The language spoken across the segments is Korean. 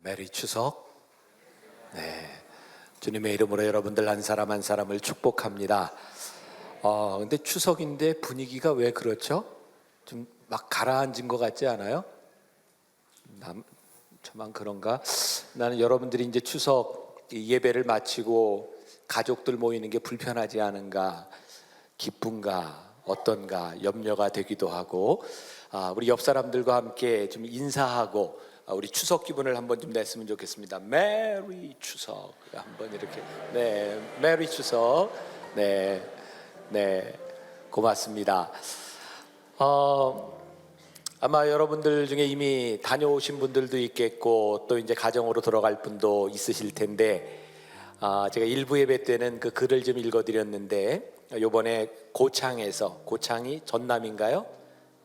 메리 추석. 네, 주님의 이름으로 여러분들 한 사람 한 사람을 축복합니다. 근데 추석인데 분위기가 왜 그렇죠? 좀 막 가라앉은 것 같지 않아요? 저만 그런가? 나는 여러분들이 이제 추석 예배를 마치고 가족들 모이는 게 불편하지 않은가, 기쁜가, 어떤가 염려가 되기도 하고, 우리 옆 사람들과 함께 좀 인사하고 우리 추석 기분을 한번 좀 냈으면 좋겠습니다. 메리 추석 한번 이렇게. 네, 메리 추석. 네, 네, 고맙습니다. 아마 여러분들 중에 이미 다녀오신 분들도 있겠고 또 이제 가정으로 돌아갈 분도 있으실 텐데, 제가 일부 예배 때는 그 글을 좀 읽어드렸는데, 요번에 고창이 전남인가요?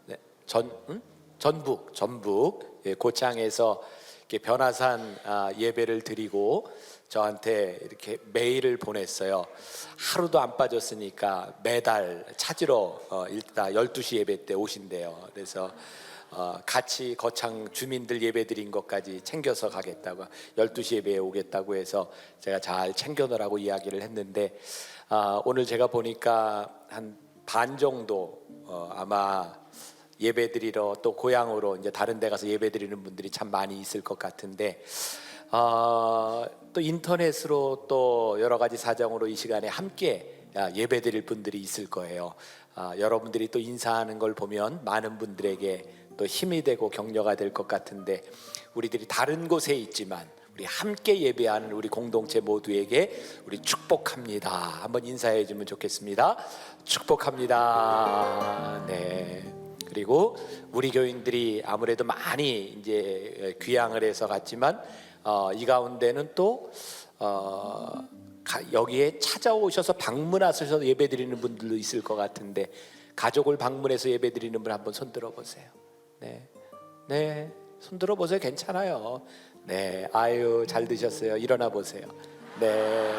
네, 전북, 예, 고창에서 이렇게 변화산 예배를 드리고 저한테 이렇게 메일을 보냈어요. 하루도 안 빠졌으니까 매달 찾으러 일단 12시 예배 때 오신대요. 그래서 같이 거창 주민들 예배 드린 것까지 챙겨서 가겠다고, 12시 예배에 오겠다고 해서 제가 잘 챙겨놓으라고 이야기를 했는데, 오늘 제가 보니까 한 반 정도 아마 예배 드리러 또 고향으로 이제 다른 데 가서 예배 드리는 분들이 참 많이 있을 것 같은데, 또 인터넷으로 또 여러 가지 사정으로 이 시간에 함께 예배 드릴 분들이 있을 거예요. 여러분들이 또 인사하는 걸 보면 많은 분들에게 또 힘이 되고 격려가 될 것 같은데, 우리들이 다른 곳에 있지만 우리 함께 예배하는 우리 공동체 모두에게 우리 축복합니다. 한번 인사해 주면 좋겠습니다. 축복합니다. 네. 그리고 우리 교인들이 아무래도 많이 이제 귀향을 해서 갔지만, 이 가운데는 또 여기에 찾아오셔서 방문하셔서 예배드리는 분들도 있을 것 같은데, 가족을 방문해서 예배드리는 분 한번 손 들어보세요. 네, 네, 손 들어보세요. 괜찮아요. 네, 아유 잘 드셨어요. 일어나 보세요. 네,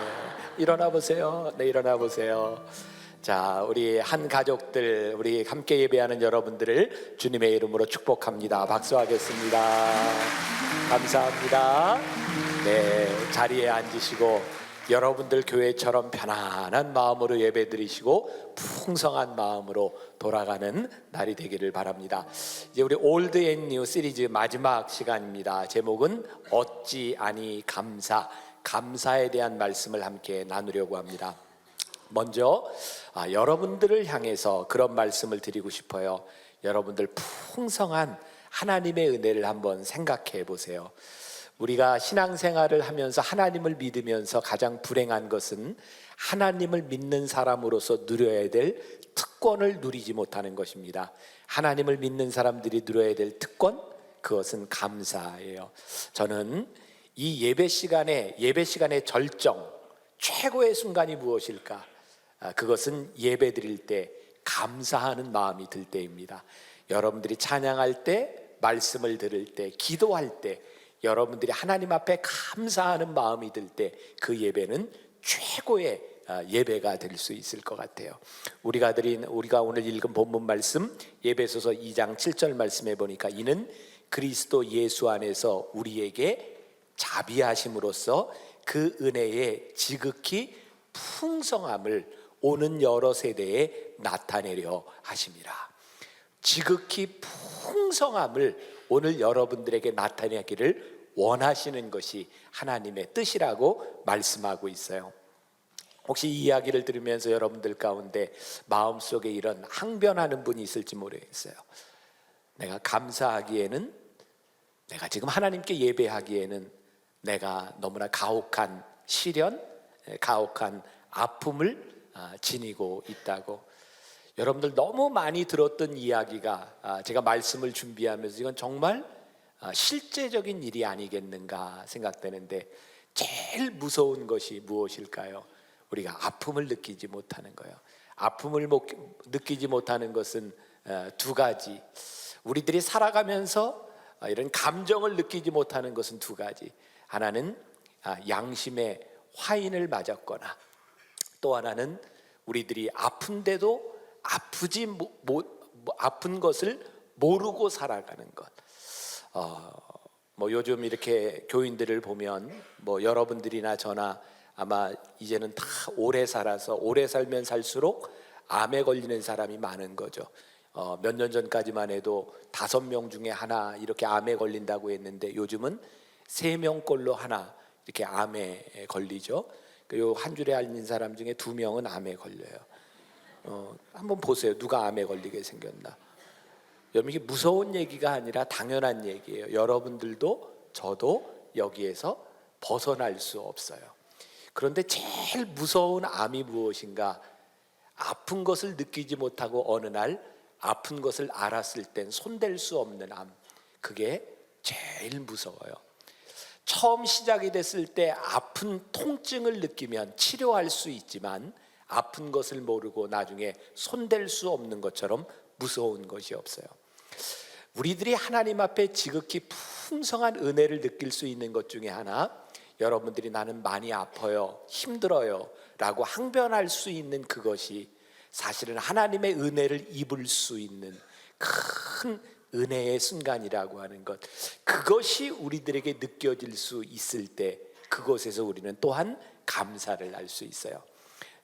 일어나 보세요. 네, 일어나 보세요. 자, 우리 한 가족들, 우리 함께 예배하는 여러분들을 주님의 이름으로 축복합니다. 박수하겠습니다. 감사합니다. 네, 자리에 앉으시고 여러분들 교회처럼 편안한 마음으로 예배드리시고 풍성한 마음으로 돌아가는 날이 되기를 바랍니다. 이제 우리 올드 앤 뉴 시리즈 마지막 시간입니다. 제목은 어찌 아니 감사에 대한 말씀을 함께 나누려고 합니다. 먼저 여러분들을 향해서 그런 말씀을 드리고 싶어요. 여러분들 풍성한 하나님의 은혜를 한번 생각해 보세요. 우리가 신앙생활을 하면서 하나님을 믿으면서 가장 불행한 것은 하나님을 믿는 사람으로서 누려야 될 특권을 누리지 못하는 것입니다. 하나님을 믿는 사람들이 누려야 될 특권, 그것은 감사예요. 저는 이 예배 시간의 절정, 최고의 순간이 무엇일까? 그것은 예배 드릴 때 감사하는 마음이 들 때입니다. 여러분들이 찬양할 때, 말씀을 들을 때, 기도할 때 여러분들이 하나님 앞에 감사하는 마음이 들 때 그 예배는 최고의 예배가 될 수 있을 것 같아요. 우리가 오늘 읽은 본문 말씀 에베소서 2장 7절 말씀해 보니까, 이는 그리스도 예수 안에서 우리에게 자비하심으로써 그 은혜의 지극히 풍성함을 오는 여러 세대에 나타내려 하심이라. 지극히 풍성함을 오늘 여러분들에게 나타내기를 원하시는 것이 하나님의 뜻이라고 말씀하고 있어요. 혹시 이 이야기를 들으면서 여러분들 가운데 마음속에 이런 항변하는 분이 있을지 모르겠어요. 내가 감사하기에는, 내가 지금 하나님께 예배하기에는 내가 너무나 가혹한 시련, 가혹한 아픔을 지니고 있다고. 여러분들 너무 많이 들었던 이야기가, 제가 말씀을 준비하면서 이건 정말 실제적인 일이 아니겠는가 생각되는데, 제일 무서운 것이 무엇일까요? 우리가 아픔을 느끼지 못하는 거예요. 아픔을 느끼지 못하는 것은 두 가지. 우리들이 살아가면서 이런 감정을 느끼지 못하는 것은 두 가지. 하나는 양심의 화인을 맞았거나, 또 하나는 우리들이 아픈데도 아픈 것을 모르고 살아가는 것. 뭐 요즘 이렇게 교인들을 보면 뭐 여러분들이나 저나 아마 이제는 다 오래 살아서 오래 살면 살수록 암에 걸리는 사람이 많은 거죠. 몇 년 전까지만 해도 5명 중에 하나 이렇게 암에 걸린다고 했는데 요즘은 3명꼴로 하나 이렇게 암에 걸리죠. 요 한 줄에 알린 사람 중에 2명은 암에 걸려요. 한번 보세요. 누가 암에 걸리게 생겼나? 여러분, 이게 무서운 얘기가 아니라 당연한 얘기예요. 여러분들도 저도 여기에서 벗어날 수 없어요. 그런데 제일 무서운 암이 무엇인가? 아픈 것을 느끼지 못하고 어느 날 아픈 것을 알았을 땐 손댈 수 없는 암, 그게 제일 무서워요. 처음 시작이 됐을 때 아픈 통증을 느끼면 치료할 수 있지만 아픈 것을 모르고 나중에 손댈 수 없는 것처럼 무서운 것이 없어요. 우리들이 하나님 앞에 지극히 풍성한 은혜를 느낄 수 있는 것 중에 하나, 여러분들이 나는 많이 아파요, 힘들어요 라고 항변할 수 있는 그것이 사실은 하나님의 은혜를 입을 수 있는 큰 은혜의 순간이라고 하는 것, 그것이 우리들에게 느껴질 수 있을 때 그것에서 우리는 또한 감사를 할 수 있어요.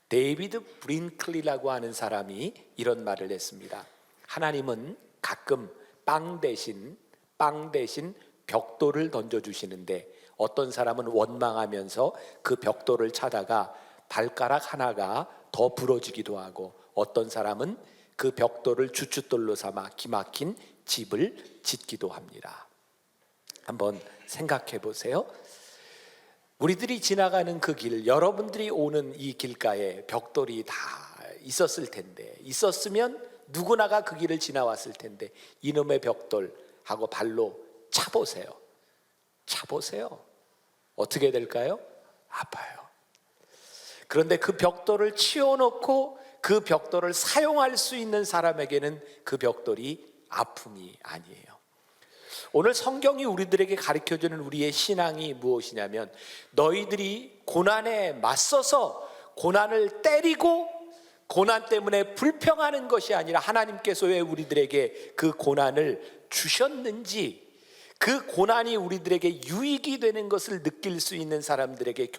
데이비드 브링클리라고 하는 사람이 이런 말을 했습니다. 하나님은 가끔 빵 대신 벽돌을 던져주시는데 어떤 사람은 원망하면서 그 벽돌을 차다가 발가락 하나가 더 부러지기도 하고 어떤 사람은 그 벽돌을 주춧돌로 삼아 기막힌 집을 짓기도 합니다. 한번 생각해 보세요. 우리들이 지나가는 그 길, 여러분들이 오는 이 길가에 벽돌이 다 있었을 텐데, 있었으면 누구나가 그 길을 지나왔을 텐데 이놈의 벽돌 하고 발로 차보세요. 어떻게 될까요? 아파요. 그런데 그 벽돌을 치워놓고 그 벽돌을 사용할 수 있는 사람에게는 그 벽돌이 아픔이 아니에요. 오늘 성경이 우리들에게 가르쳐주는 우리의 신앙이 무엇이냐면, 너희들이 고난에 맞서서 고난을 때리고 고난 때문에 불평하는 것이 아니라 하나님께서 왜 우리들에게 그 고난을 주셨는지, 그 고난이 우리들에게 유익이 되는 것을 느낄 수 있는 사람들에게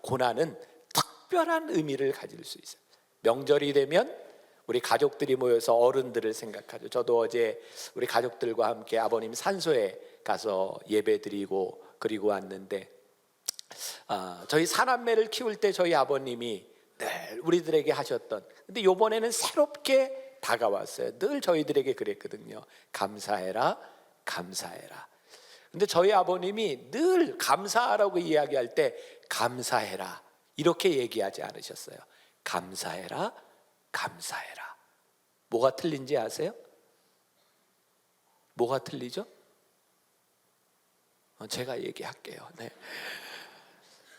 고난은 특별한 의미를 가질 수 있어요. 명절이 되면 우리 가족들이 모여서 어른들을 생각하죠. 저도 어제 우리 가족들과 함께 아버님 산소에 가서 예배드리고 그리고 왔는데, 저희 사남매를 키울 때 저희 아버님이 늘 우리들에게 하셨던, 근데 이번에는 새롭게 다가왔어요. 늘 저희들에게 그랬거든요. 감사해라. 근데 저희 아버님이 늘 감사하라고 이야기할 때 감사해라 이렇게 얘기하지 않으셨어요. 감사해라. 뭐가 틀린지 아세요? 뭐가 틀리죠? 제가 얘기할게요. 네.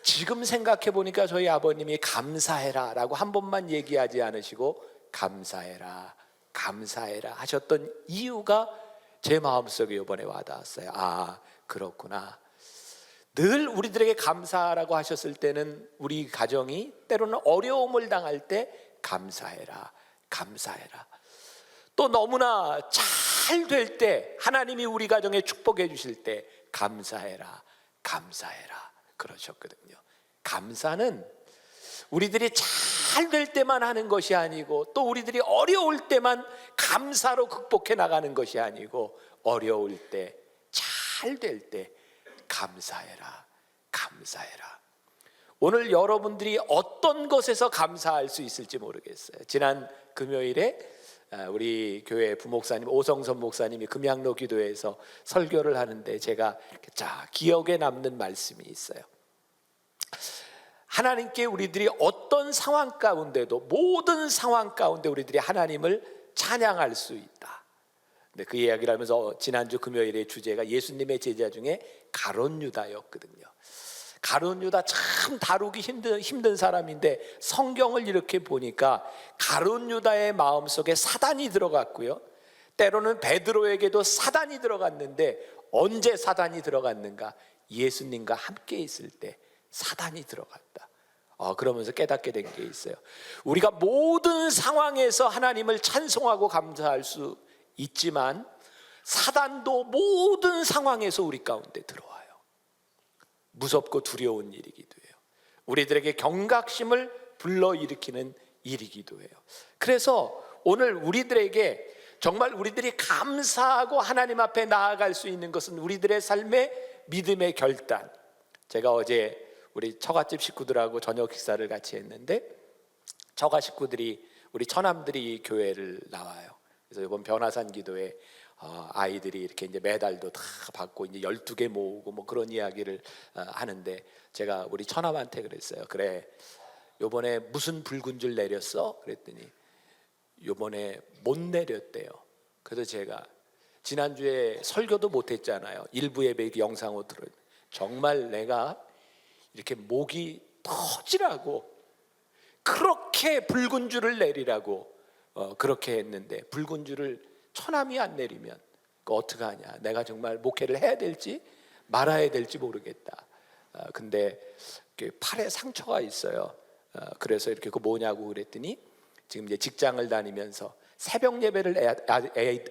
지금 생각해 보니까 저희 아버님이 감사해라 라고 한 번만 얘기하지 않으시고 감사해라 하셨던 이유가 제 마음속에 이번에 와닿았어요. 아, 그렇구나. 늘 우리들에게 감사하라고 하셨을 때는 우리 가정이 때로는 어려움을 당할 때 감사해라. 또 너무나 잘 될 때, 하나님이 우리 가정에 축복해 주실 때 감사해라 그러셨거든요. 감사는 우리들이 잘 될 때만 하는 것이 아니고, 또 우리들이 어려울 때만 감사로 극복해 나가는 것이 아니고, 어려울 때, 잘 될 때 감사해라. 오늘 여러분들이 어떤 것에서 감사할 수 있을지 모르겠어요. 지난 금요일에 우리 교회 부목사님 오성선 목사님이 금양로 기도회에서 설교를 하는데 제가 기억에 남는 말씀이 있어요. 하나님께 우리들이 어떤 상황 가운데도, 모든 상황 가운데 우리들이 하나님을 찬양할 수 있다. 근데 그 이야기를 하면서 지난주 금요일의 주제가 예수님의 제자 중에 가룟 유다였거든요. 가룟 유다 참 다루기 힘든 사람인데, 성경을 이렇게 보니까 가룟 유다의 마음속에 사단이 들어갔고요, 때로는 베드로에게도 사단이 들어갔는데, 언제 사단이 들어갔는가? 예수님과 함께 있을 때 사단이 들어갔다. 그러면서 깨닫게 된 게 있어요. 우리가 모든 상황에서 하나님을 찬송하고 감사할 수 있지만 사단도 모든 상황에서 우리 가운데 들어와요. 무섭고 두려운 일이기도 해요. 우리들에게 경각심을 불러일으키는 일이기도 해요. 그래서 오늘 우리들에게 정말 우리들이 감사하고 하나님 앞에 나아갈 수 있는 것은 우리들의 삶의 믿음의 결단. 제가 어제 우리 처갓집 식구들하고 저녁 식사를 같이 했는데, 처가 식구들이, 우리 처남들이 교회를 나와요. 그래서 이번 변화산 기도에 아이들이 이렇게 이제 메달도 다 받고 이제 12개 모으고 뭐 그런 이야기를 하는데, 제가 우리 처남한테 그랬어요. 그래, 요번에 무슨 붉은 줄 내렸어? 그랬더니 요번에 못 내렸대요. 그래서 제가 지난주에 설교도 못했잖아요. 일부 예배 영상으로 들어요. 정말 내가 이렇게 목이 터지라고 그렇게 붉은 줄을 내리라고 그렇게 했는데, 붉은 줄을 처남이 안 내리면 어떡하냐. 내가 정말 목회를 해야 될지 말아야 될지 모르겠다. 근데 팔에 상처가 있어요. 그래서 이렇게 그 뭐냐고 그랬더니, 지금 이제 직장을 다니면서 새벽 예배를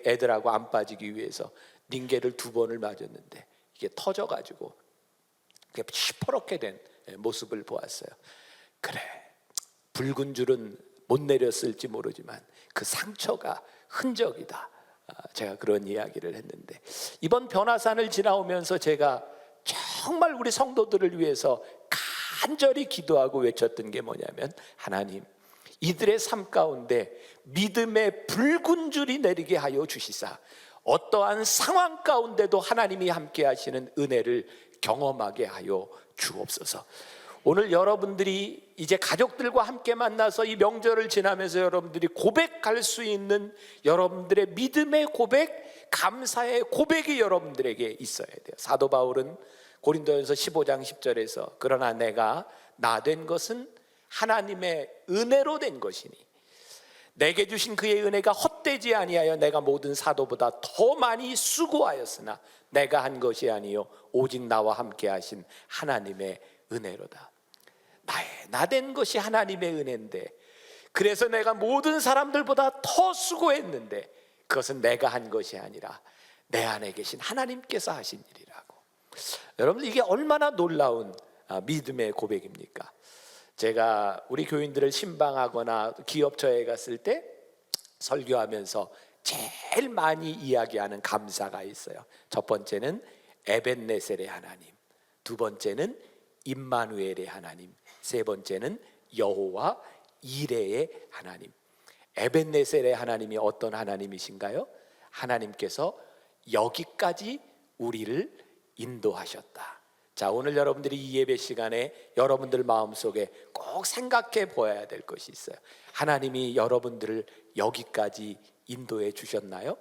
애들하고 안 빠지기 위해서 링겔을 2번을 맞았는데 이게 터져가지고 시퍼렇게 된 모습을 보았어요. 그래, 붉은 줄은 못 내렸을지 모르지만 그 상처가 흔적이다. 제가 그런 이야기를 했는데, 이번 변화산을 지나오면서 제가 정말 우리 성도들을 위해서 간절히 기도하고 외쳤던 게 뭐냐면, 하나님, 이들의 삶 가운데 믿음의 붉은 줄이 내리게 하여 주시사 어떠한 상황 가운데도 하나님이 함께 하시는 은혜를 경험하게 하여 주옵소서. 오늘 여러분들이 이제 가족들과 함께 만나서 이 명절을 지나면서 여러분들이 고백할 수 있는 여러분들의 믿음의 고백, 감사의 고백이 여러분들에게 있어야 돼요. 사도 바울은 고린도전서 15장 10절에서 그러나 내가 나 된 것은 하나님의 은혜로 된 것이니 내게 주신 그의 은혜가 헛되지 아니하여 내가 모든 사도보다 더 많이 수고하였으나 내가 한 것이 아니요 오직 나와 함께 하신 하나님의 은혜로다. 나 된 것이 하나님의 은혜인데, 그래서 내가 모든 사람들보다 더 수고했는데 그것은 내가 한 것이 아니라 내 안에 계신 하나님께서 하신 일이라고. 여러분, 이게 얼마나 놀라운 믿음의 고백입니까? 제가 우리 교인들을 신방하거나 기업처에 갔을 때 설교하면서 제일 많이 이야기하는 감사가 있어요. 첫 번째는 에벤네셀의 하나님, 두 번째는 임마누엘의 하나님, 세 번째는 여호와 이레의 하나님. 에벤네셀의 하나님이 어떤 하나님이신가요? 하나님께서 여기까지 우리를 인도하셨다. 자, 오늘 여러분들이 이 예배 시간에 여러분들 마음속에 꼭 생각해 보아야 될 것이 있어요. 하나님이 여러분들을 여기까지 인도해 주셨나요?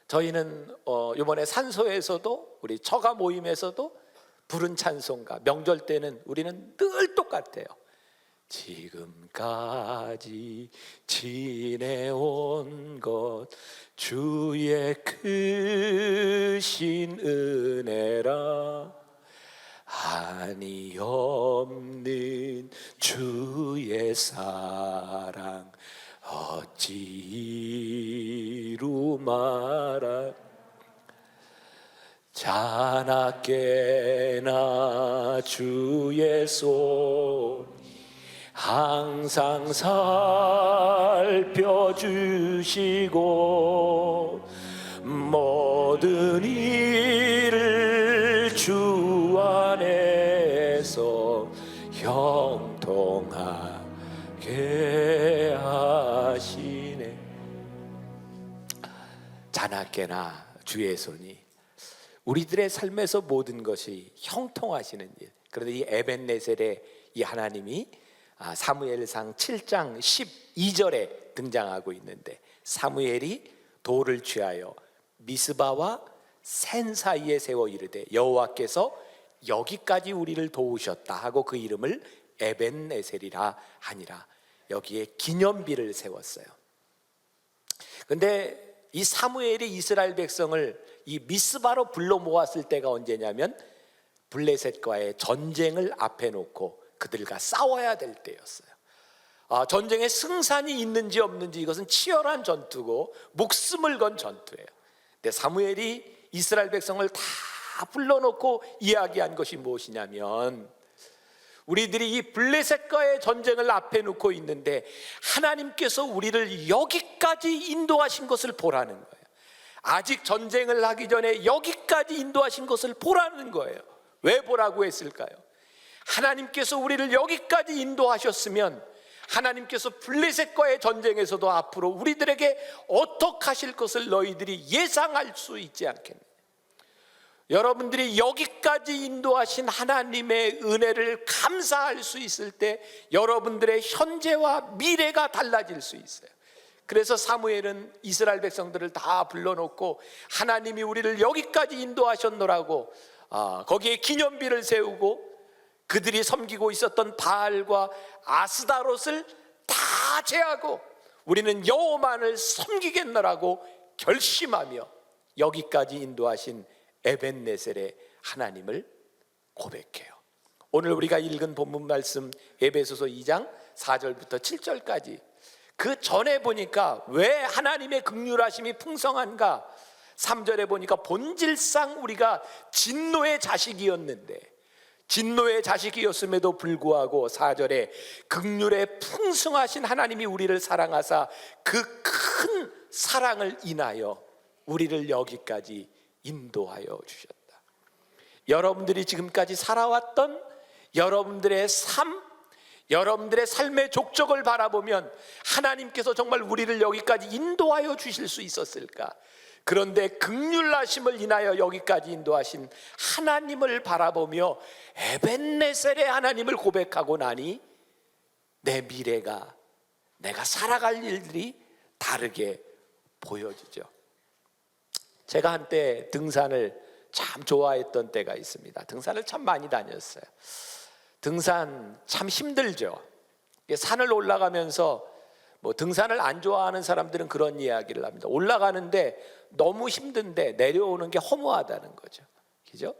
저희는 이번에 산소에서도 우리 처가 모임에서도 부른 찬송가, 명절 때는 우리는 늘 똑같아요. 지금까지 지내온 것 주의 크신 은혜라 한이 없는 주의 사랑 어찌 이루 말하 자나깨나 주의 손 항상 살펴주시고 모든 일을 주 안에서 형통하게 하시네. 자나깨나 주의 손이 우리들의 삶에서 모든 것이 형통하시는 일. 그런데 이 에벤네셀의 이 하나님이 사무엘상 7장 12절에 등장하고 있는데, 사무엘이 돌을 취하여 미스바와 센 사이에 세워 이르되 여호와께서 여기까지 우리를 도우셨다 하고 그 이름을 에벤네셀이라 하니라. 여기에 기념비를 세웠어요. 근데 이 사무엘이 이스라엘 백성을 이 미스바로 불러 모았을 때가 언제냐면 블레셋과의 전쟁을 앞에 놓고 그들과 싸워야 될 때였어요. 전쟁에 승산이 있는지 없는지 이것은 치열한 전투고 목숨을 건 전투예요. 근데 사무엘이 이스라엘 백성을 다 불러놓고 이야기한 것이 무엇이냐면, 우리들이 이 블레셋과의 전쟁을 앞에 놓고 있는데 하나님께서 우리를 여기까지 인도하신 것을 보라는 거예요. 아직 전쟁을 하기 전에 여기까지 인도하신 것을 보라는 거예요. 왜 보라고 했을까요? 하나님께서 우리를 여기까지 인도하셨으면 하나님께서 블레셋과의 전쟁에서도 앞으로 우리들에게 어떻게 하실 것을 너희들이 예상할 수 있지 않겠느냐. 여러분들이 여기까지 인도하신 하나님의 은혜를 감사할 수 있을 때 여러분들의 현재와 미래가 달라질 수 있어요. 그래서 사무엘은 이스라엘 백성들을 다 불러놓고 하나님이 우리를 여기까지 인도하셨노라고 거기에 기념비를 세우고 그들이 섬기고 있었던 바알과 아스다롯을 다 제하고 우리는 여호와만을 섬기겠노라고 결심하며 여기까지 인도하신 에벤네셀의 하나님을 고백해요. 오늘 우리가 읽은 본문 말씀 에베소서 2장 4절부터 7절까지, 그 전에 보니까 왜 하나님의 긍휼하심이 풍성한가? 3절에 보니까 본질상 우리가 진노의 자식이었는데, 진노의 자식이었음에도 불구하고 4절에 긍휼에 풍성하신 하나님이 우리를 사랑하사 그 큰 사랑을 인하여 우리를 여기까지 인도하여 주셨다. 여러분들이 지금까지 살아왔던 여러분들의 삶, 여러분들의 삶의 족적을 바라보면 하나님께서 정말 우리를 여기까지 인도하여 주실 수 있었을까? 그런데 긍휼하심을 인하여 여기까지 인도하신 하나님을 바라보며 에벤네셀의 하나님을 고백하고 나니 내 미래가, 내가 살아갈 일들이 다르게 보여지죠. 제가 한때 등산을 참 좋아했던 때가 있습니다. 등산을 참 많이 다녔어요. 등산 참 힘들죠. 산을 올라가면서 등산을 안 좋아하는 사람들은 그런 이야기를 합니다. 올라가는데 너무 힘든데 내려오는 게 허무하다는 거죠. 그죠?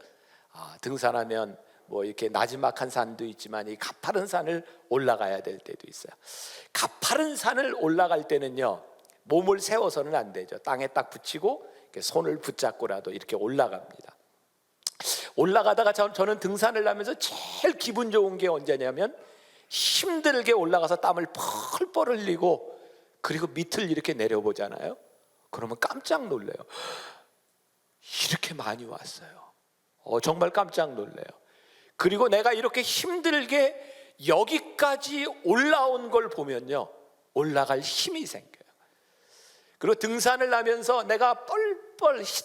등산하면 이렇게 나지막한 산도 있지만 이 가파른 산을 올라가야 될 때도 있어요. 가파른 산을 올라갈 때는요, 몸을 세워서는 안 되죠. 땅에 딱 붙이고 손을 붙잡고라도 이렇게 올라갑니다. 올라가다가 저는 등산을 하면서 제일 기분 좋은 게 언제냐면, 힘들게 올라가서 땀을 펄펄 흘리고 그리고 밑을 이렇게 내려보잖아요. 그러면 깜짝 놀래요. 이렇게 많이 왔어요. 정말 깜짝 놀래요. 그리고 내가 이렇게 힘들게 여기까지 올라온 걸 보면요, 올라갈 힘이 생겨요. 그리고 등산을 하면서 내가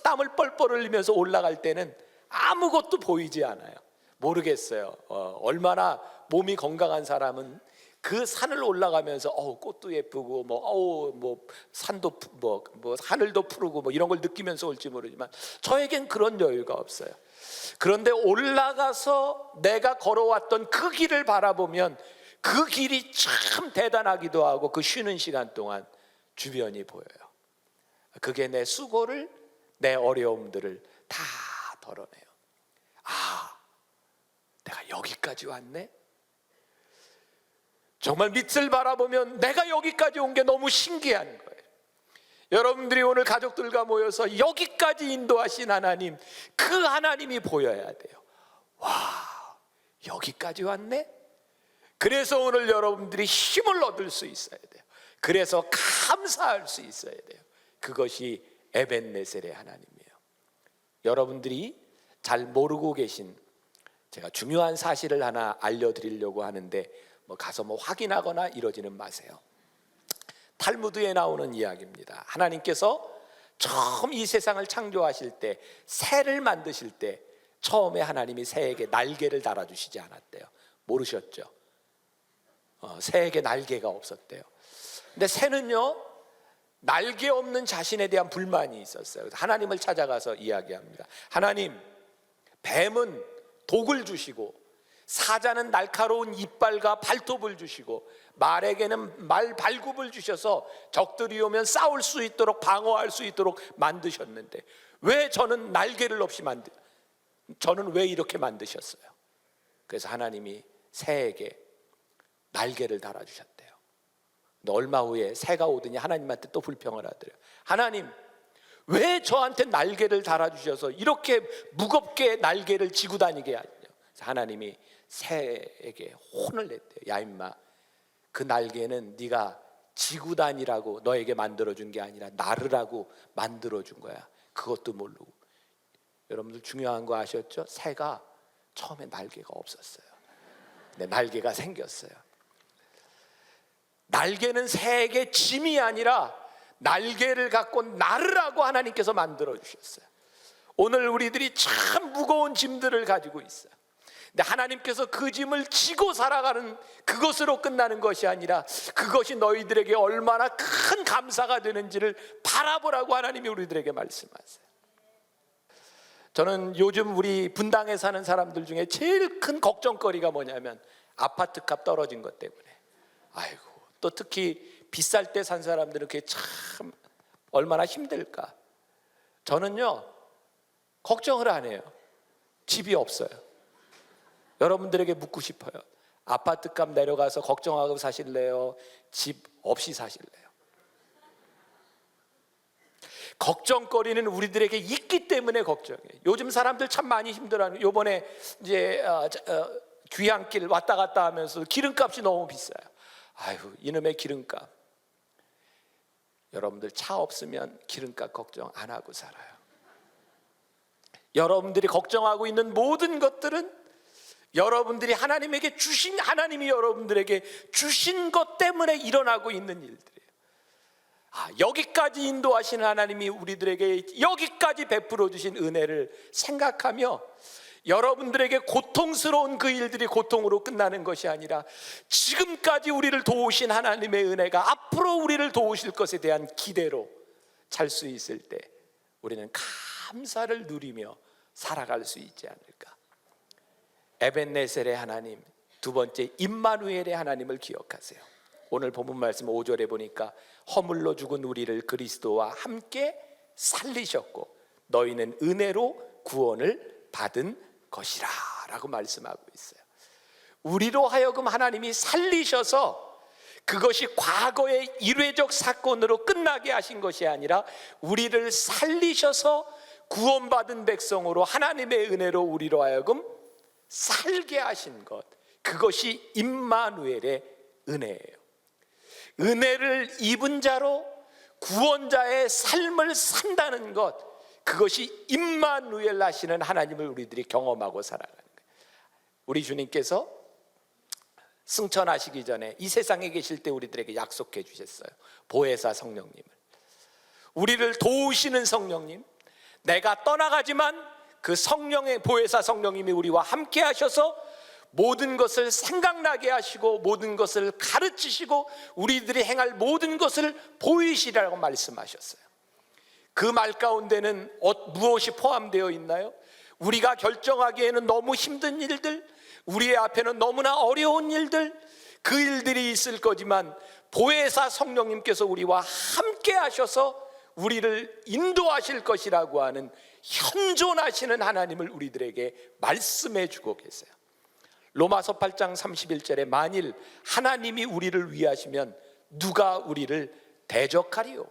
땀을 뻘뻘 흘리면서 올라갈 때는 아무것도 보이지 않아요. 모르겠어요. 얼마나 몸이 건강한 사람은 그 산을 올라가면서 꽃도 예쁘고 산도 하늘도 푸르고 이런 걸 느끼면서 올지 모르지만 저에겐 그런 여유가 없어요. 그런데 올라가서 내가 걸어왔던 그 길을 바라보면 그 길이 참 대단하기도 하고 그 쉬는 시간 동안 주변이 보여요. 그게 내 수고를, 내 어려움들을 다 덜어내요. 내가 여기까지 왔네? 정말 밑을 바라보면 내가 여기까지 온 게 너무 신기한 거예요. 여러분들이 오늘 가족들과 모여서 여기까지 인도하신 하나님, 그 하나님이 보여야 돼요. 와, 여기까지 왔네? 그래서 오늘 여러분들이 힘을 얻을 수 있어야 돼요. 그래서 감사할 수 있어야 돼요. 그것이 에벤네셀의 하나님이에요. 여러분들이 잘 모르고 계신, 제가 중요한 사실을 하나 알려드리려고 하는데 가서 확인하거나 이러지는 마세요. 탈무드에 나오는 이야기입니다. 하나님께서 처음 이 세상을 창조하실 때, 새를 만드실 때 처음에 하나님이 새에게 날개를 달아주시지 않았대요. 모르셨죠? 새에게 날개가 없었대요. 근데 새는요, 날개 없는 자신에 대한 불만이 있었어요. 하나님을 찾아가서 이야기합니다. 하나님, 뱀은 독을 주시고 사자는 날카로운 이빨과 발톱을 주시고 말에게는 말 발굽을 주셔서 적들이 오면 싸울 수 있도록, 방어할 수 있도록 만드셨는데 왜 저는 날개를 없이 저는 왜 이렇게 만드셨어요? 그래서 하나님이 새에게 날개를 달아주셨대요. 근데 얼마 후에 새가 오더니 하나님한테 또 불평을 하더래요. 하나님, 왜 저한테 날개를 달아주셔서 이렇게 무겁게 날개를 지고 다니게 하냐. 하나님이 새에게 혼을 냈대요. 야 임마, 그 날개는 네가 지고 다니라고 너에게 만들어준 게 아니라 나르라고 만들어준 거야. 그것도 모르고. 여러분들 중요한 거 아셨죠? 새가 처음에 날개가 없었어요. 근데 날개가 생겼어요. 날개는 새에게 짐이 아니라 날개를 갖고 나르라고 하나님께서 만들어 주셨어요. 오늘 우리들이 참 무거운 짐들을 가지고 있어요. 근데 하나님께서 그 짐을 지고 살아가는 그것으로 끝나는 것이 아니라 그것이 너희들에게 얼마나 큰 감사가 되는지를 바라보라고 하나님이 우리들에게 말씀하세요. 저는 요즘 우리 분당에 사는 사람들 중에 제일 큰 걱정거리가 뭐냐면 아파트 값 떨어진 것 때문에. 아이고, 또 특히 비쌀 때 산 사람들은 그게 참 얼마나 힘들까. 저는요 걱정을 안 해요. 집이 없어요. 여러분들에게 묻고 싶어요. 아파트값 내려가서 걱정하고 사실래요? 집 없이 사실래요? 걱정거리는 우리들에게 있기 때문에 걱정해요. 요즘 사람들 참 많이 힘들어하는. 요번에 이제 귀향길 왔다 갔다 하면서 기름값이 너무 비싸요. 아유, 이놈의 기름값. 여러분들 차 없으면 기름값 걱정 안 하고 살아요. 여러분들이 걱정하고 있는 모든 것들은 여러분들이 하나님에게 주신, 하나님이 여러분들에게 주신 것 때문에 일어나고 있는 일들이에요. 여기까지 인도하신 하나님이 우리들에게 여기까지 베풀어 주신 은혜를 생각하며 여러분들에게 고통스러운 그 일들이 고통으로 끝나는 것이 아니라 지금까지 우리를 도우신 하나님의 은혜가 앞으로 우리를 도우실 것에 대한 기대로 잘 수 있을 때 우리는 감사를 누리며 살아갈 수 있지 않을까. 에벤네셀의 하나님, 두 번째 임마누엘의 하나님을 기억하세요. 오늘 본문 말씀 5절에 보니까 허물로 죽은 우리를 그리스도와 함께 살리셨고 너희는 은혜로 구원을 받은 것이라 라고 말씀하고 있어요. 우리로 하여금 하나님이 살리셔서 그것이 과거의 일회적 사건으로 끝나게 하신 것이 아니라 우리를 살리셔서 구원받은 백성으로 하나님의 은혜로 우리로 하여금 살게 하신 것, 그것이 임마누엘의 은혜예요. 은혜를 입은 자로 구원자의 삶을 산다는 것, 그것이 임마누엘 하시는 하나님을 우리들이 경험하고 살아가는 거예요. 우리 주님께서 승천하시기 전에 이 세상에 계실 때 우리들에게 약속해 주셨어요. 보혜사 성령님을, 우리를 도우시는 성령님, 내가 떠나가지만 그 성령의 보혜사 성령님이 우리와 함께 하셔서 모든 것을 생각나게 하시고 모든 것을 가르치시고 우리들이 행할 모든 것을 보이시라고 말씀하셨어요. 그 말 가운데는 무엇이 포함되어 있나요? 우리가 결정하기에는 너무 힘든 일들, 우리의 앞에는 너무나 어려운 일들, 그 일들이 있을 거지만 보혜사 성령님께서 우리와 함께 하셔서 우리를 인도하실 것이라고 하는 현존하시는 하나님을 우리들에게 말씀해 주고 계세요. 로마서 8장 31절에 만일 하나님이 우리를 위하시면 누가 우리를 대적하리요?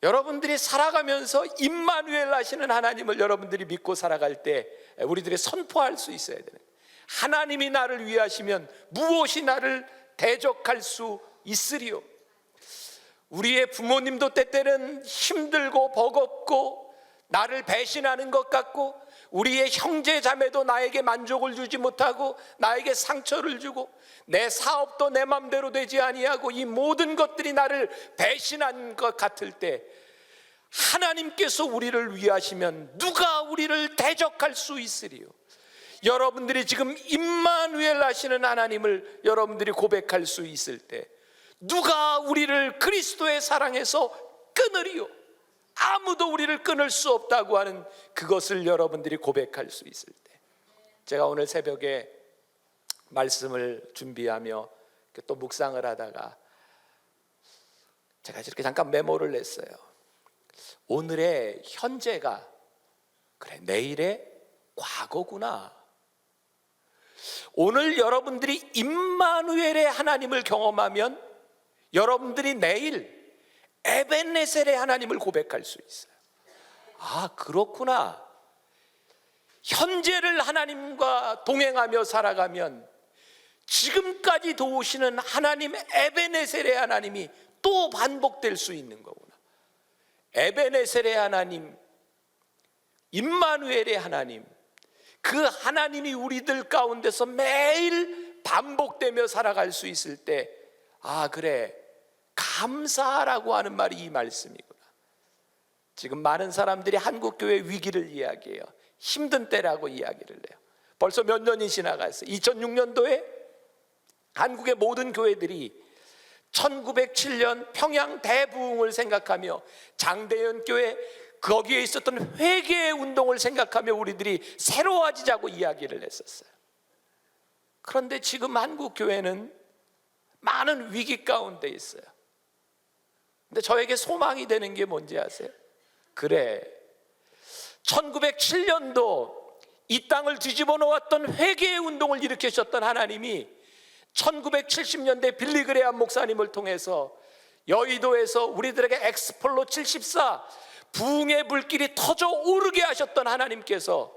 여러분들이 살아가면서 임마누엘 하시는 하나님을 여러분들이 믿고 살아갈 때 우리들이 선포할 수 있어야 되는 거예요. 하나님이 나를 위하시면 무엇이 나를 대적할 수 있으리요? 우리의 부모님도 때때는 힘들고 버겁고 나를 배신하는 것 같고 우리의 형제 자매도 나에게 만족을 주지 못하고 나에게 상처를 주고 내 사업도 내 맘대로 되지 아니하고 이 모든 것들이 나를 배신한 것 같을 때 하나님께서 우리를 위하시면 누가 우리를 대적할 수 있으리요? 여러분들이 지금 임마누엘 하시는 하나님을 여러분들이 고백할 수 있을 때 누가 우리를 그리스도의 사랑에서 끊으리요? 아무도 우리를 끊을 수 없다고 하는 그것을 여러분들이 고백할 수 있을 때, 제가 오늘 새벽에 말씀을 준비하며 또 묵상을 하다가 제가 이렇게 잠깐 메모를 냈어요. 오늘의 현재가 그래 내일의 과거구나. 오늘 여러분들이 임마누엘의 하나님을 경험하면 여러분들이 내일 에벤네셀의 하나님을 고백할 수 있어요. 아, 그렇구나. 현재를 하나님과 동행하며 살아가면 지금까지 도우시는 하나님 에벤네셀의 하나님이 또 반복될 수 있는 거구나. 에벤네셀의 하나님, 임마누엘의 하나님, 그 하나님이 우리들 가운데서 매일 반복되며 살아갈 수 있을 때, 아, 그래, 감사하라고 하는 말이 이 말씀이구나. 지금 많은 사람들이 한국교회 위기를 이야기해요. 힘든 때라고 이야기를 해요. 벌써 몇 년이 지나갔어요. 2006년도에 한국의 모든 교회들이 1907년 평양 대부흥을 생각하며 장대현 교회, 거기에 있었던 회개의 운동을 생각하며 우리들이 새로워지자고 이야기를 했었어요. 그런데 지금 한국 교회는 많은 위기 가운데 있어요. 근데 저에게 소망이 되는 게 뭔지 아세요? 그래, 1907년도 이 땅을 뒤집어 놓았던 회개의 운동을 일으키셨던 하나님이 1970년대 빌리그레암 목사님을 통해서 여의도에서 우리들에게 엑스폴로 74 부흥의 불길이 터져 오르게 하셨던 하나님께서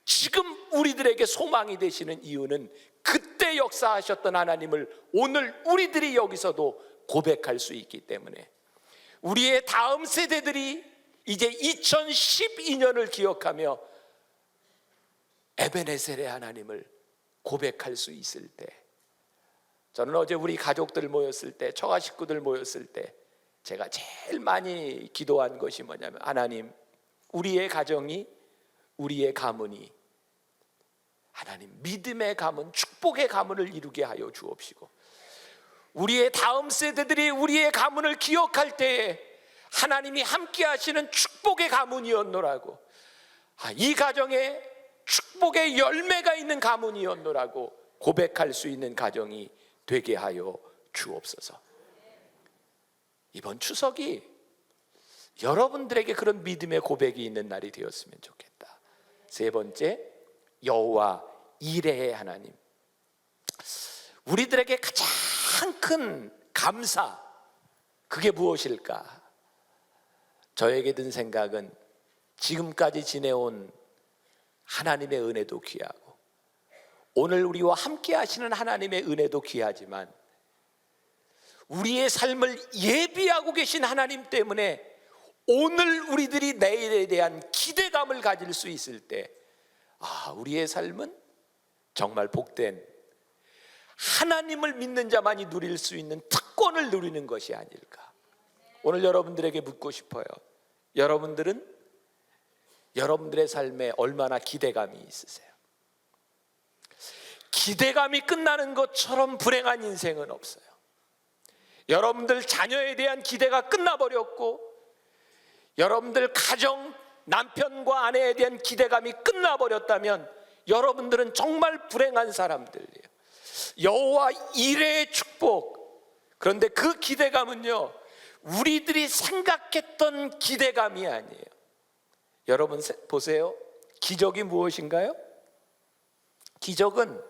지금 우리들에게 소망이 되시는 이유는 그때 역사하셨던 하나님을 오늘 우리들이 여기서도 고백할 수 있기 때문에, 우리의 다음 세대들이 이제 2012년을 기억하며 에베네셀의 하나님을 고백할 수 있을 때, 저는 어제 우리 가족들 모였을 때, 처가 식구들 모였을 때 제가 제일 많이 기도한 것이 뭐냐면, 하나님, 우리의 가정이, 우리의 가문이 하나님 믿음의 가문, 축복의 가문을 이루게 하여 주옵시고, 우리의 다음 세대들이 우리의 가문을 기억할 때에 하나님이 함께 하시는 축복의 가문이었노라고, 이 가정에 축복의 열매가 있는 가문이었노라고 고백할 수 있는 가정이 되게 하여 주옵소서. 이번 추석이 여러분들에게 그런 믿음의 고백이 있는 날이 되었으면 좋겠다. 세 번째, 여호와 이레의 하나님. 우리들에게 가장 큰 감사, 그게 무엇일까? 저에게 든 생각은 지금까지 지내온 하나님의 은혜도 귀하고 오늘 우리와 함께 하시는 하나님의 은혜도 귀하지만, 우리의 삶을 예비하고 계신 하나님 때문에 오늘 우리들이 내일에 대한 기대감을 가질 수 있을 때, 우리의 삶은 정말 복된, 하나님을 믿는 자만이 누릴 수 있는 특권을 누리는 것이 아닐까. 오늘 여러분들에게 묻고 싶어요. 여러분들은 여러분들의 삶에 얼마나 기대감이 있으세요? 기대감이 끝나는 것처럼 불행한 인생은 없어요. 여러분들 자녀에 대한 기대가 끝나버렸고, 여러분들 가정, 남편과 아내에 대한 기대감이 끝나버렸다면 여러분들은 정말 불행한 사람들이에요. 여호와 이레의 축복, 그런데 그 기대감은요, 우리들이 생각했던 기대감이 아니에요. 여러분 보세요. 기적이 무엇인가요? 기적은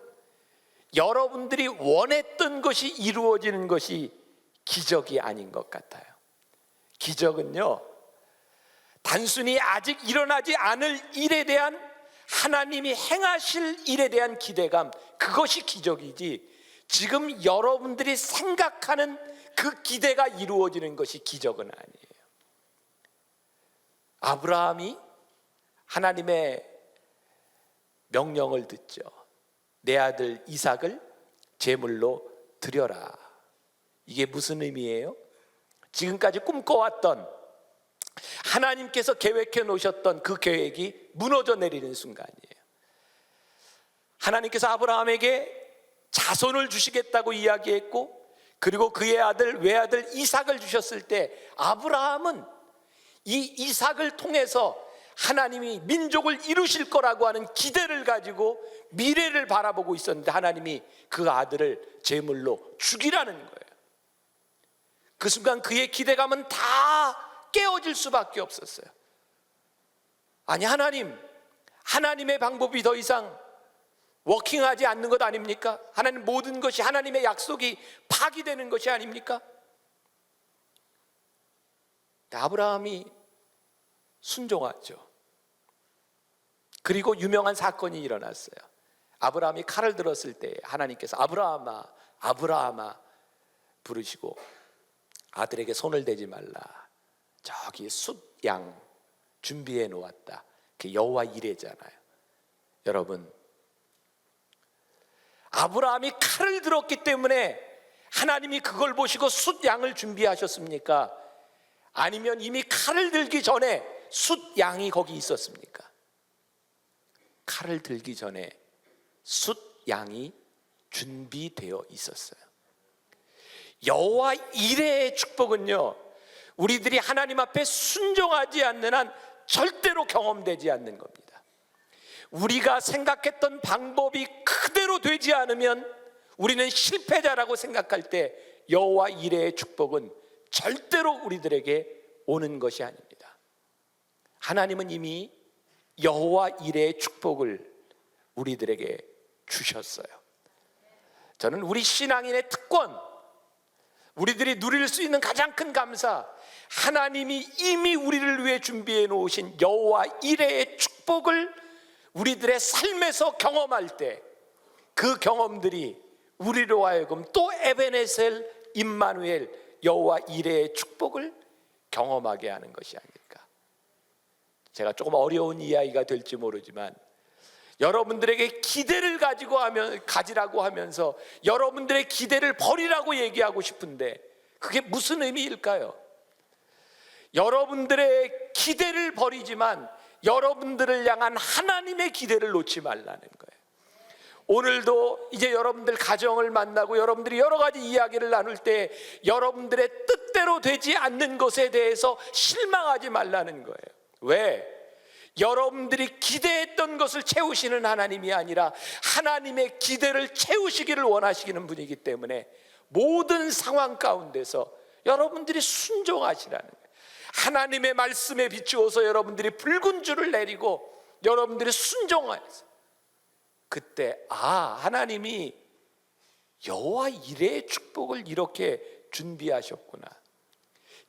여러분들이 원했던 것이 이루어지는 것이 기적이 아닌 것 같아요. 기적은요, 단순히 아직 일어나지 않을 일에 대한, 하나님이 행하실 일에 대한 기대감, 그것이 기적이지, 지금 여러분들이 생각하는 그 기대가 이루어지는 것이 기적은 아니에요. 아브라함이 하나님의 명령을 듣죠. 내 아들 이삭을 제물로 드려라. 이게 무슨 의미예요? 지금까지 꿈꿔왔던, 하나님께서 계획해 놓으셨던 그 계획이 무너져 내리는 순간이에요. 하나님께서 아브라함에게 자손을 주시겠다고 이야기했고, 그리고 그의 아들, 외아들 이삭을 주셨을 때 아브라함은 이 이삭을 통해서 하나님이 민족을 이루실 거라고 하는 기대를 가지고 미래를 바라보고 있었는데, 하나님이 그 아들을 제물로 죽이라는 거예요. 그 순간 그의 기대감은 다 깨어질 수밖에 없었어요. 아니, 하나님의 방법이 더 이상 워킹하지 않는 것 아닙니까? 하나님 모든 것이 하나님의 약속이 파기되는 것이 아닙니까? 아브라함이 순종하죠. 그리고 유명한 사건이 일어났어요. 아브라함이 칼을 들었을 때 하나님께서 아브라함아 아브라함아 부르시고 아들에게 손을 대지 말라. 저기 숫양 준비해 놓았다. 그 여호와 이레잖아요. 여러분, 아브라함이 칼을 들었기 때문에 하나님이 그걸 보시고 숫양을 준비하셨습니까? 아니면 이미 칼을 들기 전에 숫양이 거기 있었습니까? 칼을 들기 전에 숫양이 준비되어 있었어요. 여호와 이레의 축복은요, 우리들이 하나님 앞에 순종하지 않는 한 절대로 경험되지 않는 겁니다. 우리가 생각했던 방법이 그대로 되지 않으면 우리는 실패자라고 생각할 때 여호와 이레의 축복은 절대로 우리들에게 오는 것이 아닙니다. 하나님은 이미 여호와 이레의 축복을 우리들에게 주셨어요. 저는 우리 신앙인의 특권, 우리들이 누릴 수 있는 가장 큰 감사, 하나님이 이미 우리를 위해 준비해 놓으신 여호와 이레의 축복을 우리들의 삶에서 경험할 때 그 경험들이 우리로 하여금 또 에베네셀 임마누엘 여호와 이레의 축복을 경험하게 하는 것이 아닐까. 제가 조금 어려운 이야기가 될지 모르지만 여러분들에게 기대를 가지라고 하면서 여러분들의 기대를 버리라고 얘기하고 싶은데 그게 무슨 의미일까요? 여러분들의 기대를 버리지만 여러분들을 향한 하나님의 기대를 놓지 말라는 거예요. 오늘도 이제 여러분들 가정을 만나고 여러분들이 여러 가지 이야기를 나눌 때 여러분들의 뜻대로 되지 않는 것에 대해서 실망하지 말라는 거예요. 왜? 여러분들이 기대했던 것을 채우시는 하나님이 아니라 하나님의 기대를 채우시기를 원하시는 분이기 때문에 모든 상황 가운데서 여러분들이 순종하시라는 거예요. 하나님의 말씀에 비추어서 여러분들이 붉은 줄을 내리고 여러분들이 순종하세요. 그때 하나님이 여호와 이레의 축복을 이렇게 준비하셨구나.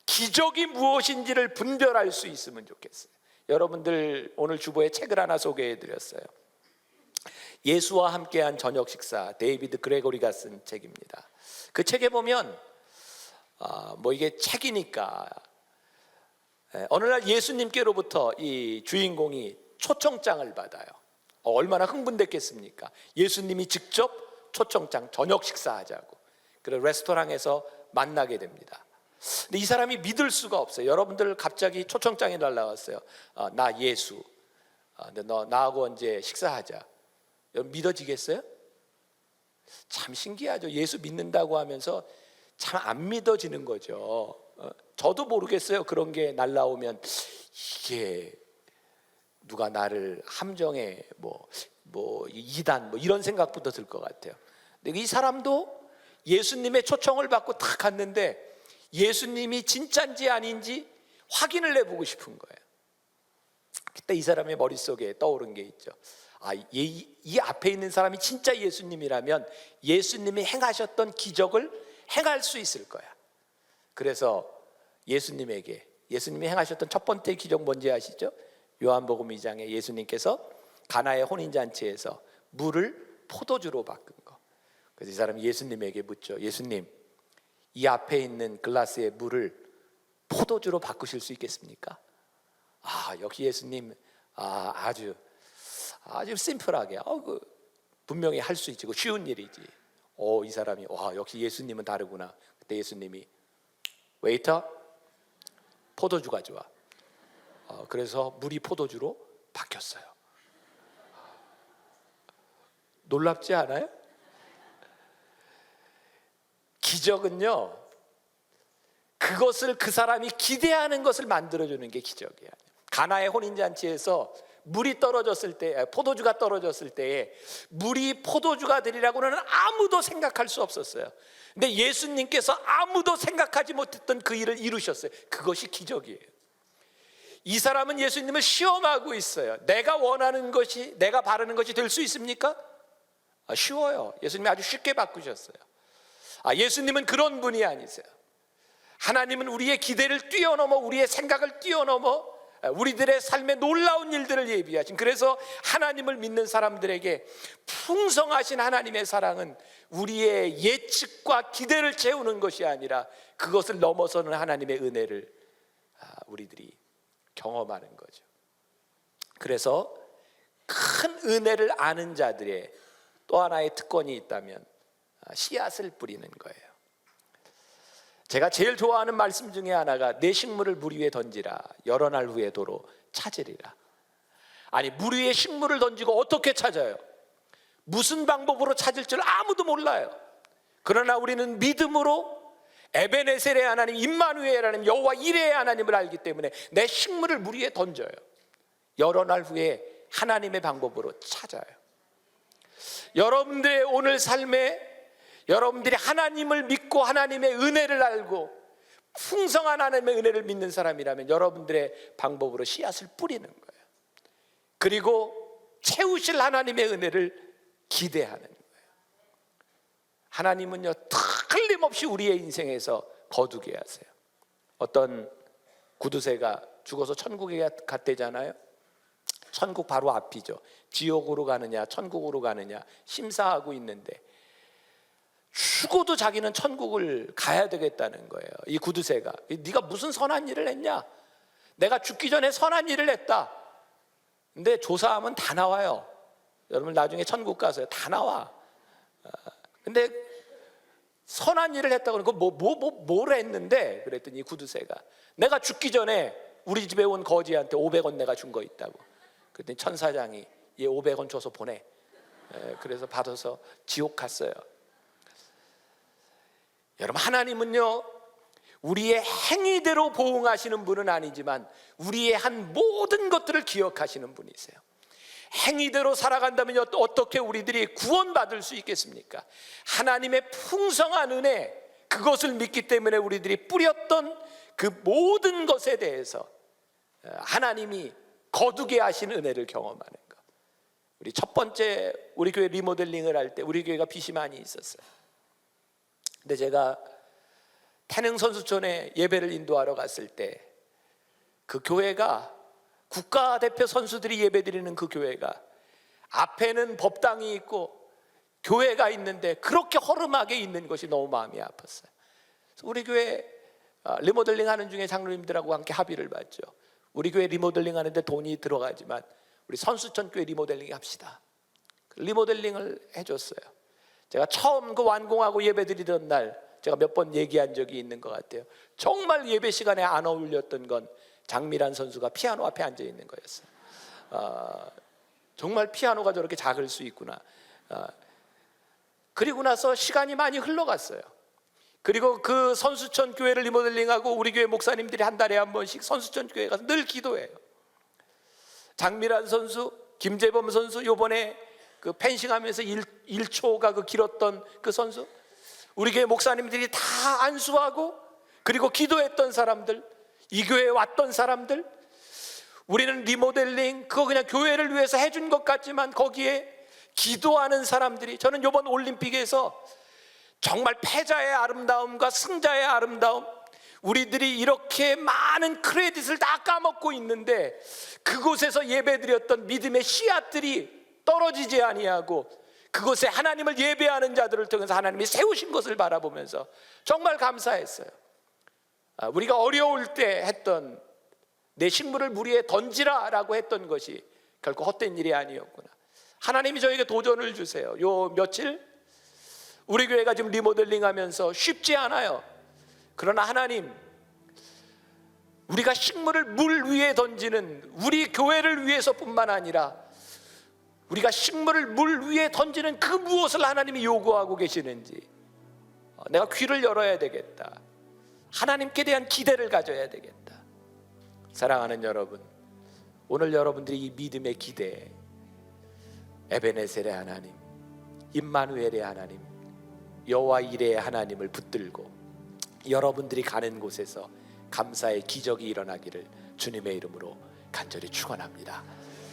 기적이 무엇인지를 분별할 수 있으면 좋겠어요. 여러분들 오늘 주보에 책을 하나 소개해 드렸어요. 예수와 함께한 저녁 식사, 데이비드 그레고리가 쓴 책입니다. 그 책에 보면 이게 책이니까 어느 날 예수님께로부터 이 주인공이 초청장을 받아요. 얼마나 흥분됐겠습니까? 예수님이 직접 초청장, 저녁 식사하자고. 그래서 레스토랑에서 만나게 됩니다. 근데 이 사람이 믿을 수가 없어요. 여러분들 갑자기 초청장이 날라왔어요. 나 예수, 근데 너 나하고 언제 식사하자. 여러분 믿어지겠어요? 참 신기하죠. 예수 믿는다고 하면서 참 안 믿어지는 거죠. 저도 모르겠어요. 그런 게 날라오면 이게 누가 나를 함정에 이단 이런 생각부터 들 것 같아요. 근데 이 사람도 예수님의 초청을 받고 딱 갔는데 예수님이 진짜인지 아닌지 확인을 해보고 싶은 거예요. 그때 이 사람의 머릿속에 떠오른 게 있죠. 이 앞에 있는 사람이 진짜 예수님이라면 예수님이 행하셨던 기적을 행할 수 있을 거야. 그래서 예수님이 행하셨던 첫 번째 기적 뭔지 아시죠? 요한복음 2장에 예수님께서 가나의 혼인잔치에서 물을 포도주로 바꾼 거. 그래서 이 사람이 예수님에게 묻죠. 예수님, 이 앞에 있는 글라스의 물을 포도주로 바꾸실 수 있겠습니까? 역시 예수님 아주 심플하게 분명히 할 수 있지. 쉬운 일이지. 이 사람이 역시 예수님은 다르구나. 그때 예수님이 웨이터 포도주 가져와. 그래서 물이 포도주로 바뀌었어요. 놀랍지 않아요? 기적은요, 그것을 그 사람이 기대하는 것을 만들어주는 게 기적이에요. 가나의 혼인잔치에서 물이 떨어졌을 때, 포도주가 떨어졌을 때에 물이 포도주가 되리라고는 아무도 생각할 수 없었어요. 근데 예수님께서 아무도 생각하지 못했던 그 일을 이루셨어요. 그것이 기적이에요. 이 사람은 예수님을 시험하고 있어요. 내가 원하는 것이, 내가 바라는 것이 될 수 있습니까? 쉬워요. 예수님이 아주 쉽게 바꾸셨어요. 예수님은 그런 분이 아니세요. 하나님은 우리의 기대를 뛰어넘어, 우리의 생각을 뛰어넘어 우리들의 삶에 놀라운 일들을 예비하신, 그래서 하나님을 믿는 사람들에게 풍성하신 하나님의 사랑은 우리의 예측과 기대를 채우는 것이 아니라 그것을 넘어서는 하나님의 은혜를 우리들이 경험하는 거죠. 그래서 큰 은혜를 아는 자들의 또 하나의 특권이 있다면 씨앗을 뿌리는 거예요. 제가 제일 좋아하는 말씀 중에 하나가 내 식물을 물 위에 던지라, 여러 날 후에 도로 찾으리라. 아니, 물 위에 식물을 던지고 어떻게 찾아요? 무슨 방법으로 찾을 줄 아무도 몰라요. 그러나 우리는 믿음으로 에베네셀의 하나님, 임마누엘의 하나님, 여호와 이레의 하나님을 알기 때문에 내 식물을 물 위에 던져요. 여러 날 후에 하나님의 방법으로 찾아요. 여러분들의 오늘 삶에 여러분들이 하나님을 믿고 하나님의 은혜를 알고 풍성한 하나님의 은혜를 믿는 사람이라면 여러분들의 방법으로 씨앗을 뿌리는 거예요. 그리고 채우실 하나님의 은혜를 기대하는 거예요. 하나님은요, 틀림없이 우리의 인생에서 거두게 하세요. 어떤 구두쇠가 죽어서 천국에 갔대잖아요. 천국 바로 앞이죠. 지옥으로 가느냐 천국으로 가느냐 심사하고 있는데 죽어도 자기는 천국을 가야 되겠다는 거예요. 이 구두쇠가, 네가 무슨 선한 일을 했냐? 내가 죽기 전에 선한 일을 했다. 근데 조사하면 다 나와요. 여러분 나중에 천국 가서요, 다 나와. 근데 선한 일을 했다고 그러니까 뭘 했는데? 그랬더니 이 구두쇠가 내가 죽기 전에 우리 집에 온 거지한테 500원 내가 준 거 있다고. 그랬더니 천사장이 얘 500원 줘서 보내. 그래서 받아서 지옥 갔어요. 여러분, 하나님은요, 우리의 행위대로 보응하시는 분은 아니지만 우리의 한 모든 것들을 기억하시는 분이세요. 행위대로 살아간다면 어떻게 우리들이 구원받을 수 있겠습니까? 하나님의 풍성한 은혜, 그것을 믿기 때문에 우리들이 뿌렸던 그 모든 것에 대해서 하나님이 거두게 하신 은혜를 경험하는 것. 우리 첫 번째 우리 교회 리모델링을 할 때 우리 교회가 빚이 많이 있었어요. 근데 제가 태릉 선수촌에 예배를 인도하러 갔을 때 그 교회가, 국가대표 선수들이 예배드리는 그 교회가 앞에는 법당이 있고 교회가 있는데 그렇게 허름하게 있는 것이 너무 마음이 아팠어요. 그래서 우리 교회 리모델링 하는 중에 장로님들하고 함께 합의를 봤죠. 우리 교회 리모델링 하는데 돈이 들어가지만 우리 선수촌 교회 리모델링 합시다. 리모델링을 해줬어요. 제가 처음 그 완공하고 예배드리던 날 제가 몇 번 얘기한 적이 있는 것 같아요. 정말 예배 시간에 안 어울렸던 건 장미란 선수가 피아노 앞에 앉아 있는 거였어요. 정말 피아노가 저렇게 작을 수 있구나. 그리고 나서 시간이 많이 흘러갔어요. 그리고 그 선수촌 교회를 리모델링하고 우리 교회 목사님들이 한 달에 한 번씩 선수촌 교회 가서 늘 기도해요. 장미란 선수, 김재범 선수, 요번에 그 펜싱하면서 1초가 그 길었던 그 선수, 우리 교회 목사님들이 다 안수하고 그리고 기도했던 사람들, 이 교회에 왔던 사람들, 우리는 리모델링 그거 그냥 교회를 위해서 해준 것 같지만 거기에 기도하는 사람들이, 저는 이번 올림픽에서 정말 패자의 아름다움과 승자의 아름다움, 우리들이 이렇게 많은 크레딧을 다 까먹고 있는데 그곳에서 예배드렸던 믿음의 씨앗들이 떨어지지 아니하고 그곳에 하나님을 예배하는 자들을 통해서 하나님이 세우신 것을 바라보면서 정말 감사했어요. 우리가 어려울 때 했던 내 식물을 물 위에 던지라 라고 했던 것이 결코 헛된 일이 아니었구나. 하나님이 저에게 도전을 주세요. 요 며칠 우리 교회가 지금 리모델링 하면서 쉽지 않아요. 그러나 하나님, 우리가 식물을 물 위에 던지는 우리 교회를 위해서뿐만 아니라 우리가 식물을 물 위에 던지는 그 무엇을 하나님이 요구하고 계시는지 내가 귀를 열어야 되겠다. 하나님께 대한 기대를 가져야 되겠다. 사랑하는 여러분, 오늘 여러분들이 이 믿음의 기대, 에베네셀의 하나님, 임마누엘의 하나님, 여호와 이레의 하나님을 붙들고 여러분들이 가는 곳에서 감사의 기적이 일어나기를 주님의 이름으로 간절히 축원합니다.